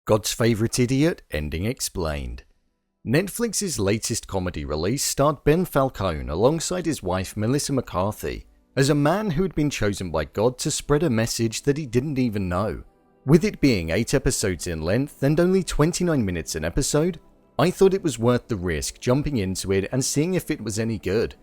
God's Favorite Idiot Ending Explained. Netflix's latest comedy release starred Ben Falcone alongside his wife Melissa McCarthy as a man who had been chosen by God to spread a message that he didn't even know. With it being 8 episodes in length and only 29 minutes an episode, I thought it was worth the risk jumping into it and seeing if it was any good.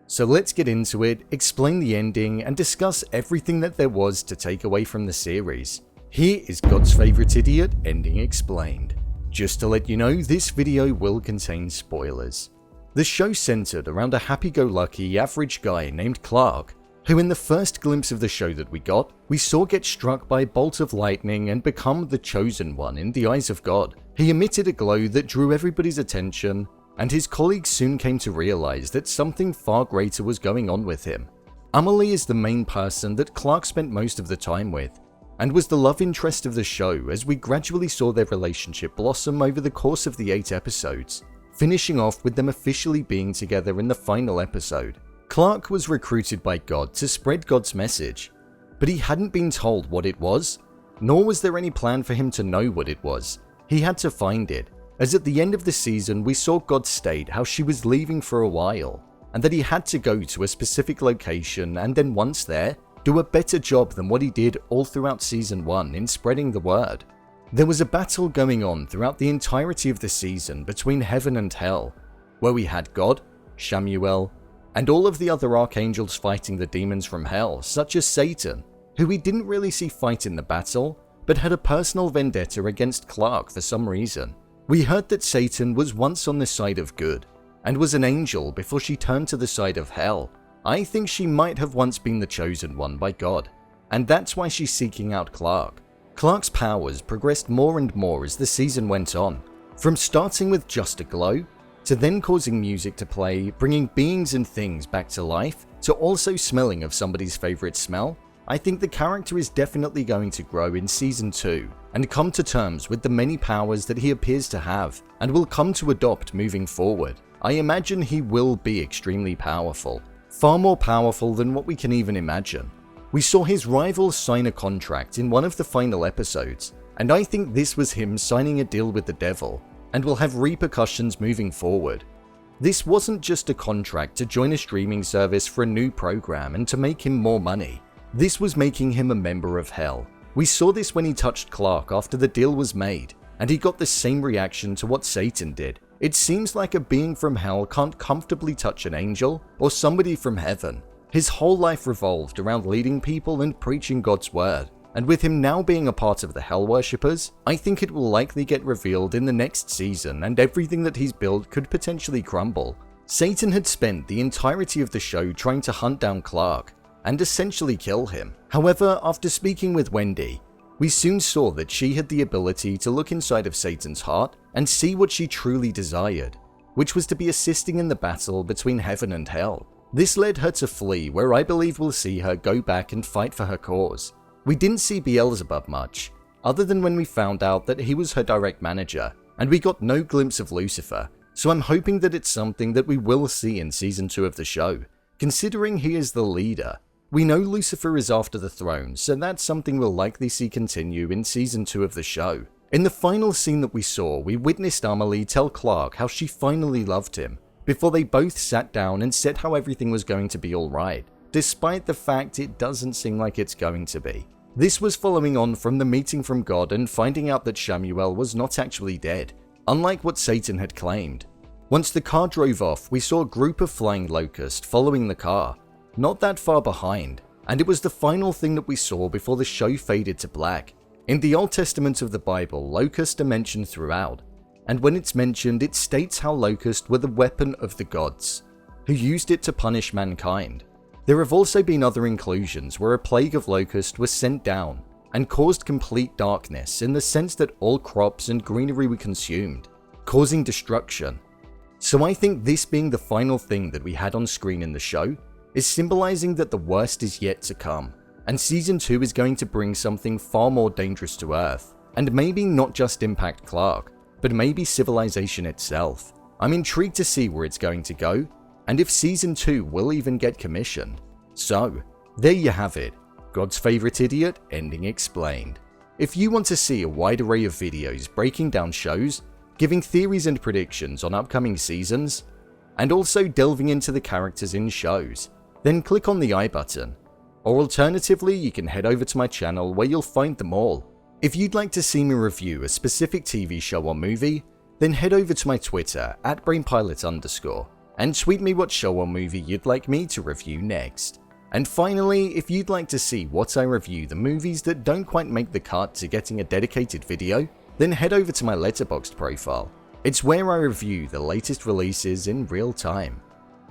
So let's get into it, explain the ending, and discuss everything that there was to take away from the series. Here is God's Favorite Idiot Ending Explained. Just to let you know, this video will contain spoilers. The show centered around a happy-go-lucky average guy named Clark, who in the first glimpse of the show that we got, we saw get struck by a bolt of lightning and become the chosen one in the eyes of God. He emitted a glow that drew everybody's attention, and his colleagues soon came to realize that something far greater was going on with him. Amelie is the main person that Clark spent most of the time with, and was the love interest of the show as we gradually saw their relationship blossom over the course of the 8 episodes, finishing off with them officially being together in the final episode. Clark was recruited by God to spread God's message, but he hadn't been told what it was, nor was there any plan for him to know what it was. He had to find it, as at the end of the season we saw God state how she was leaving for a while, and that he had to go to a specific location and then once there, do a better job than what he did all throughout season 1 in spreading the word. There was a battle going on throughout the entirety of the season between heaven and hell, where we had God, Shamuel, and all of the other archangels fighting the demons from hell, such as Satan, who we didn't really see fight in the battle, but had a personal vendetta against Clark for some reason. We heard that Satan was once on the side of good, and was an angel before she turned to the side of hell. I think she might have once been the chosen one by God, and that's why she's seeking out Clark. Clark's powers progressed more and more as the season went on, from starting with just a glow, to then causing music to play, bringing beings and things back to life, to also smelling of somebody's favorite smell. I think the character is definitely going to grow in season 2 and come to terms with the many powers that he appears to have and will come to adopt moving forward. I imagine he will be extremely powerful. Far more powerful than what we can even imagine. We saw his rival sign a contract in one of the final episodes, and I think this was him signing a deal with the devil, and will have repercussions moving forward. This wasn't just a contract to join a streaming service for a new program and to make him more money. This was making him a member of hell. We saw this when he touched Clark after the deal was made, and he got the same reaction to what Satan did. It seems like a being from hell can't comfortably touch an angel or somebody from heaven. His whole life revolved around leading people and preaching God's word, and with him now being a part of the hell worshippers, I think it will likely get revealed in the next season and everything that he's built could potentially crumble. Satan had spent the entirety of the show trying to hunt down Clark and essentially kill him. However, after speaking with Wendy, we soon saw that she had the ability to look inside of Satan's heart and see what she truly desired, which was to be assisting in the battle between heaven and hell. This led her to flee, where I believe we'll see her go back and fight for her cause. We didn't see Beelzebub much, other than when we found out that he was her direct manager, and we got no glimpse of Lucifer, so I'm hoping that it's something that we will see in season 2 of the show, considering he is the leader. We know Lucifer is after the throne, so that's something we'll likely see continue in season 2 of the show. In the final scene that we saw, we witnessed Amelie tell Clark how she finally loved him, before they both sat down and said how everything was going to be alright, despite the fact it doesn't seem like it's going to be. This was following on from the meeting from God and finding out that Shamuel was not actually dead, unlike what Satan had claimed. Once the car drove off, we saw a group of flying Locust following the car, not that far behind, and it was the final thing that we saw before the show faded to black. In the Old Testament of the Bible, locusts are mentioned throughout, and when it's mentioned, it states how locusts were the weapon of the gods, who used it to punish mankind. There have also been other inclusions where a plague of locusts was sent down and caused complete darkness in the sense that all crops and greenery were consumed, causing destruction. So I think this being the final thing that we had on screen in the show is symbolizing that the worst is yet to come, and season 2 is going to bring something far more dangerous to Earth, and maybe not just impact Clark, but maybe civilization itself. I'm intrigued to see where it's going to go, and if season 2 will even get commissioned. So, there you have it, God's Favorite Idiot Ending Explained. If you want to see a wide array of videos breaking down shows, giving theories and predictions on upcoming seasons, and also delving into the characters in shows, then click on the I button. Or alternatively, you can head over to my channel where you'll find them all. If you'd like to see me review a specific TV show or movie, then head over to my Twitter @brainpilot_, and tweet me what show or movie you'd like me to review next. And finally, if you'd like to see what I review the movies that don't quite make the cut to getting a dedicated video, then head over to my Letterboxd profile. It's where I review the latest releases in real time.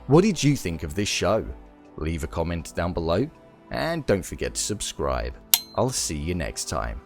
What did you think of this show? Leave a comment down below, and don't forget to subscribe. I'll see you next time.